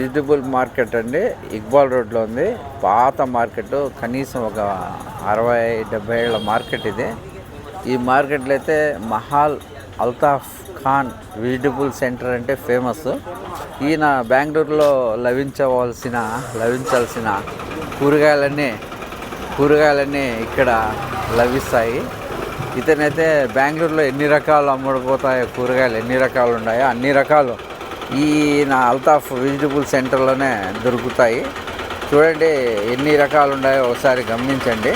Vegetable market అండి, ఇక్బాల్ రోడ్లో ఉంది. పాత మార్కెట్, కనీసం ఒక 60-70 ఏళ్ళ మార్కెట్ ఇది. ఈ మార్కెట్లో అయితే మహాల్ అల్తాఫ్ ఖాన్ వెజిటబుల్ సెంటర్ అంటే ఫేమస్. ఈయన బెంగళూరులో లభించాల్సిన కూరగాయలన్నీ ఇక్కడ లభిస్తాయి. ఇతనైతే బెంగళూరులో ఎన్ని రకాలు అమ్ముడుపోతాయో, కూరగాయలు ఎన్ని రకాలు ఉన్నాయో అన్ని రకాలు ఈయన అల్తాఫ్ వెజిటబుల్ సెంటర్లోనే దొరుకుతాయి. చూడండి ఎన్ని రకాలు ఉన్నాయో ఒకసారి గమనించండి.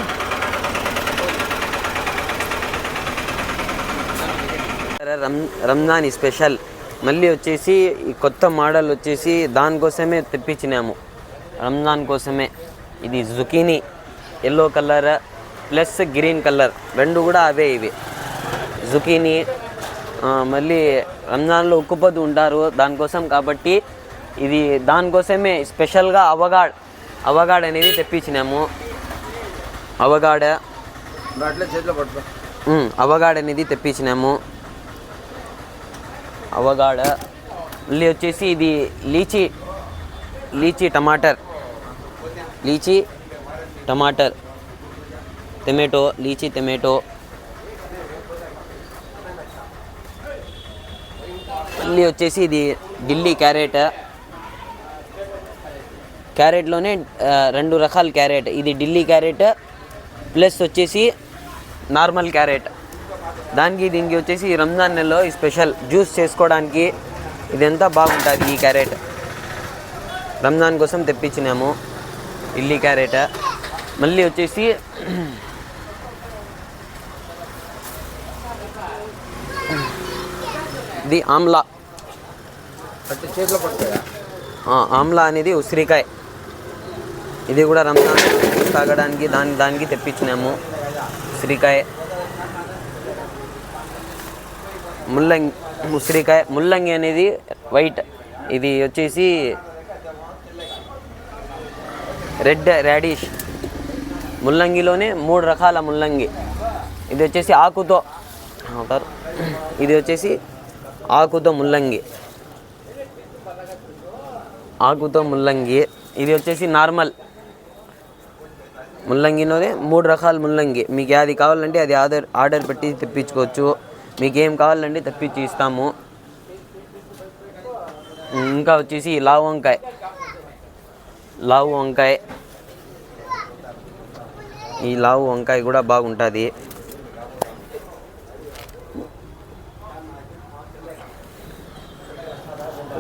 రంజాన్ స్పెషల్ మళ్ళీ వచ్చేసి ఈ కొత్త మోడల్ వచ్చేసి దానికోసమే తెప్పించినాము, రంజాన్ కోసమే. ఇది zucchini yellow colour plus green colour, రెండు కూడా అవే ఇవి జుకీనీ. మళ్ళీ రంజాన్లో ఉక్కుపోతూ ఉంటారు దానికోసం, కాబట్టి ఇది దానికోసమే స్పెషల్గా అవగాడ్ అనేది తెప్పించినాము. అవగాడ్ అనేది తెప్పించినాము. అవగాడ్ మళ్ళీ వచ్చేసి ఇది లీచీ టమాటర్ లీచీ టమాటో. మళ్ళీ వచ్చేసి ఇది ఢిల్లీ క్యారెట్లోనే 2 రకాల క్యారెట్. ఇది ఢిల్లీ క్యారెట్ ప్లస్ వచ్చేసి నార్మల్ క్యారెట్. దీనికి వచ్చేసి రంజాన్ నెలలో స్పెషల్ జ్యూస్ చేసుకోవడానికి ఇదంతా బాగుంటుంది. ఈ క్యారెట్ రంజాన్ కోసం తెప్పించినాము, ఢిల్లీ క్యారెట్. మళ్ళీ వచ్చేసి ఇది ఆమ్లా అనేది ఉసిరికాయ. ఇది కూడా రంజాన్ తాగడానికి దానికి తెప్పించినాము, ఉసిరికాయ. ముల్లంగి అనేది వైట్, ఇది వచ్చేసి రెడ్ రాడిష్. ముల్లంగిలోనే 3 రకాల ముల్లంగి. ఇది వచ్చేసి ఆకుతో ముల్లంగి. ఇది వచ్చేసి నార్మల్ ముల్లంగిలోనే 3 రకాల ముల్లంగి. మీకు అది కావాలంటే అది ఆర్డర్ పెట్టి తెప్పించుకోవచ్చు. మీకు ఏం కావాలంటే తెప్పించి ఇస్తాము. ఇంకా వచ్చేసి లావు వంకాయ. ఈ లావు వంకాయ కూడా బాగుంటుంది.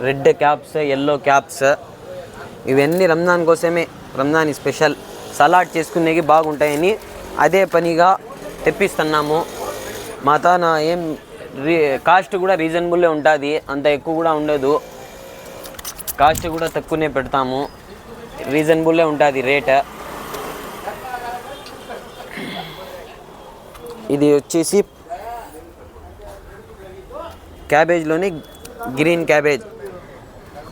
రెడ్ క్యాప్స్, ఎల్లో క్యాప్స్, ఇవన్నీ రంజాన్ కోసమే, రంజాన్ స్పెషల్ సలాడ్ చేసుకునేకి బాగుంటాయని అదే పనిగా తెప్పిస్తున్నాము. మా తాన కాస్ట్ కూడా రీజనబుల్లే ఉంటుంది, అంత ఎక్కువ కూడా ఉండదు. కాస్ట్ కూడా తక్కువనే పెడతాము, రీజనబుల్లే ఉంటుంది రేట్. ఇది వచ్చేసి క్యాబేజ్లోని గ్రీన్ క్యాబేజ్,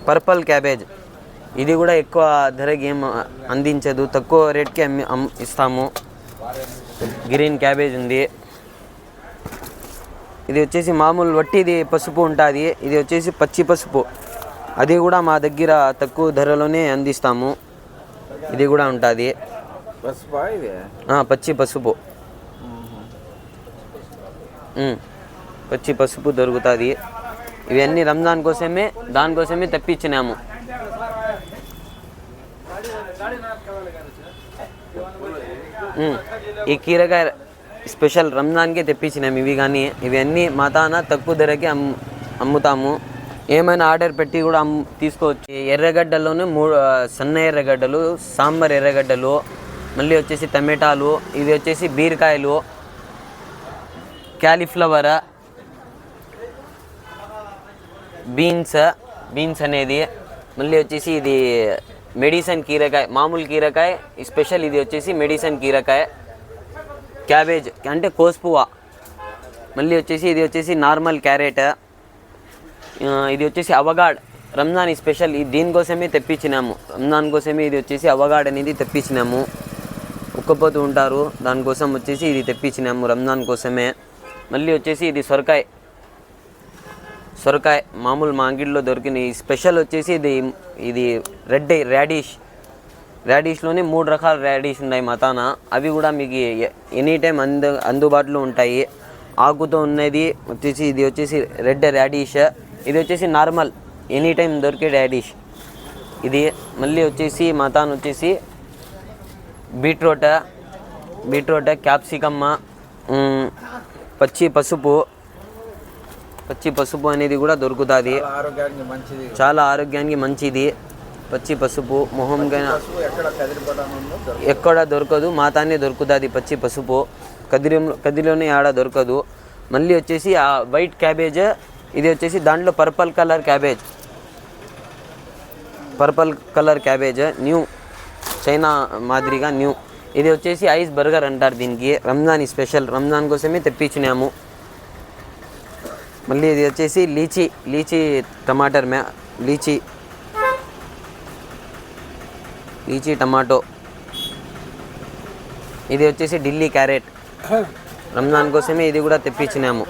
పర్పుల్ క్యాబేజ్. ఇది కూడా ఎక్కువ ధరకి ఏం అందించదు, తక్కువ రేట్కి ఇస్తాము. గ్రీన్ క్యాబేజ్ ఉంది. ఇది వచ్చేసి మామూలు వట్టిది పసుపు ఉంటుంది. ఇది వచ్చేసి పచ్చి పసుపు, అది కూడా మా దగ్గర తక్కువ ధరలోనే అందిస్తాము. ఇది కూడా ఉంటుంది, పచ్చి పసుపు. పచ్చి పసుపు దొరుకుతుంది. ఇవన్నీ రంజాన్ కోసమే, దానికోసమే తెప్పించినాము. ఈ కీరకాయ స్పెషల్ రంజాన్కే తెప్పించినాము. ఇవన్నీ మా తాన తక్కువ ధరకి అమ్ముతాము. ఏమైనా ఆర్డర్ పెట్టి కూడా తీసుకోవచ్చు. ఎర్రగడ్డలోనే 3 సన్న ఎర్రగడ్డలు, సాంబార్ ఎర్రగడ్డలు, మళ్ళీ వచ్చేసి టమాటాలు, ఇది వచ్చేసి బీరకాయలు, క్యాలీఫ్లవర్, బీన్స్ అనేది, మళ్ళీ వచ్చేసి ఇది మెడిసిన్ కీరకాయ, మామూలు కీరకాయ స్పెషల్. ఇది వచ్చేసి మెడిసిన్ కీరకాయ. క్యాబేజ్ అంటే కోసుపువ్వ. మళ్ళీ వచ్చేసి ఇది వచ్చేసి నార్మల్ క్యారెట్. ఇది వచ్చేసి అవగాడ్, రంజాన్ స్పెషల్. దీనికోసమే తెప్పించినాము, రంజాన్ కోసమే. ఇది వచ్చేసి అవగాడ్ అనేది తెప్పించినాము. ఉక్కపోతూ ఉంటారు, దానికోసం వచ్చేసి ఇది తెప్పించినాము రంజాన్ కోసమే. మళ్ళీ వచ్చేసి ఇది సొరకాయ. సొరకాయ మామూలు మా అంగిడిలో దొరికినాయి. స్పెషల్ వచ్చేసి ఇది రెడ్ రాడిష్లోనే 3 రకాల రాడిష్ ఉన్నాయి మతాన. అవి కూడా మీకు ఎనీ టైం అందుబాటులో ఉంటాయి. ఆకుతో ఉన్నది వచ్చేసి ఇది వచ్చేసి రెడ్ రాడిష్, ఇది వచ్చేసి నార్మల్ ఎనీ టైం దొరికే రాడిష్ ఇది. మళ్ళీ వచ్చేసి మతాన వచ్చేసి బీట్రూట్ క్యాప్సికమ్, పచ్చి పసుపు అనేది కూడా దొరుకుతుంది. ఆరోగ్యానికి మంచిది, చాలా ఆరోగ్యానికి మంచిది. పచ్చి పసుపు మొహం ఎక్కడ దొరకదు, మాతానే దొరుకుతుంది పచ్చి పసుపు. కదిరిలోనే ఆడ దొరకదు. మళ్ళీ వచ్చేసి ఆ వైట్ క్యాబేజ్, ఇది వచ్చేసి దాంట్లో purple colour cabbage new China మాదిరిగా న్యూ. ఇది వచ్చేసి ఐస్ బర్గర్ అంటారు దీనికి. రంజాన్ స్పెషల్, రంజాన్ కోసమే తెప్పించినాము. మళ్ళీ ఇది వచ్చేసి లీచీ టమాటర్ లీచీ టమాటో. ఇది వచ్చేసి ఢిల్లీ క్యారెట్, రంజాన్ కోసమే ఇది కూడా తెప్పించినాము.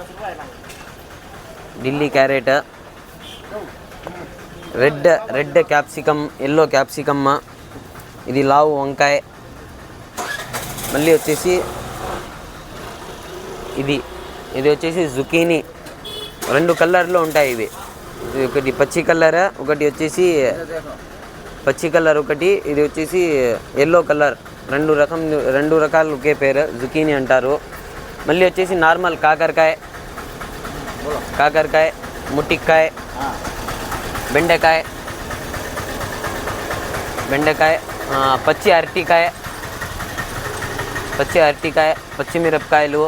Delhi carrot, red capsicum, yellow capsicum, ఇది లావు వంకాయ. మళ్ళీ వచ్చేసి ఇది వచ్చేసి జుకీనీ. 2 కలర్లో ఉంటాయి ఇవి. ఒకటి పచ్చి కలర్, ఒకటి వచ్చేసి పచ్చి కలర్ ఒకటి, ఇది వచ్చేసి ఎల్లో కలర్. 2 రకాలు ఒకే పేరు, జుకీనీ అంటారు. మళ్ళీ వచ్చేసి నార్మల్ కాకరకాయ, ముట్టికాయ, బెండకాయ, పచ్చి అరటికాయ, పచ్చిమిరపకాయలు,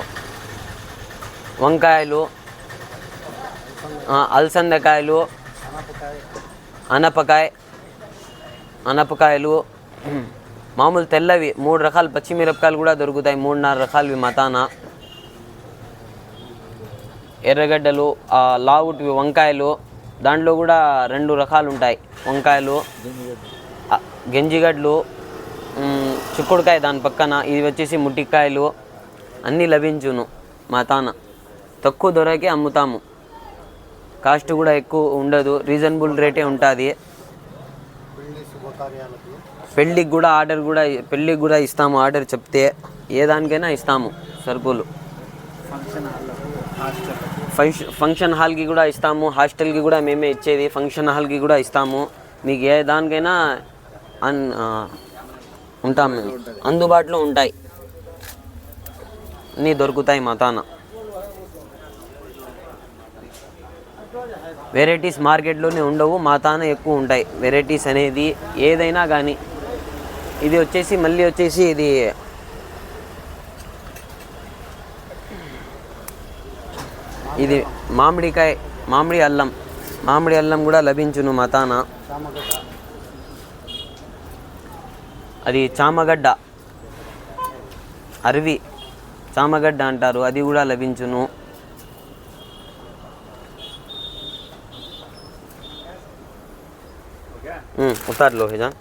వంకాయలు, అలసందకాయలు, అనపకాయలు, మామూలు తెల్లవి 3 రకాల పచ్చిమిరపకాయలు కూడా దొరుకుతాయి. 3-4 రకాలవి మతాన. ఎర్రగడ్డలు, లావుటివి వంకాయలు, దాంట్లో కూడా 2 రకాలు ఉంటాయి వంకాయలు. గెంజిగడ్డలు, చిక్కుడుకాయ దాని పక్కన, ఇది వచ్చేసి ముట్టికాయలు అన్నీ లభించును మతాన. తక్కువ ధరకే అమ్ముతాము, కాస్ట్ కూడా ఎక్కువ ఉండదు, రీజనబుల్ రేటే ఉంటుంది. పెళ్ళికి కూడా ఇస్తాము. ఆర్డర్ చెప్తే ఏ దానికైనా ఇస్తాము సరుకులు. ఫంక్షన్ హాల్కి కూడా ఇస్తాము, హాస్టల్కి కూడా మేమే ఇచ్చేది. ఫంక్షన్ హాల్కి కూడా ఇస్తాము. మీకు ఏ దానికైనా ఉంటాము, అందుబాటులో ఉంటాయి, అన్నీ దొరుకుతాయి మతాన. వెరైటీస్ మార్కెట్లోనే ఉండవు, మాతాన ఎక్కువ ఉంటాయి వెరైటీస్ అనేది ఏదైనా కానీ. ఇది వచ్చేసి మళ్ళీ వచ్చేసి ఇది మామిడి అల్లం కూడా లభించును మతాన. అది చామగడ్డ, అరవి చామగడ్డ అంటారు, అది కూడా లభించును. उतार लो है जान।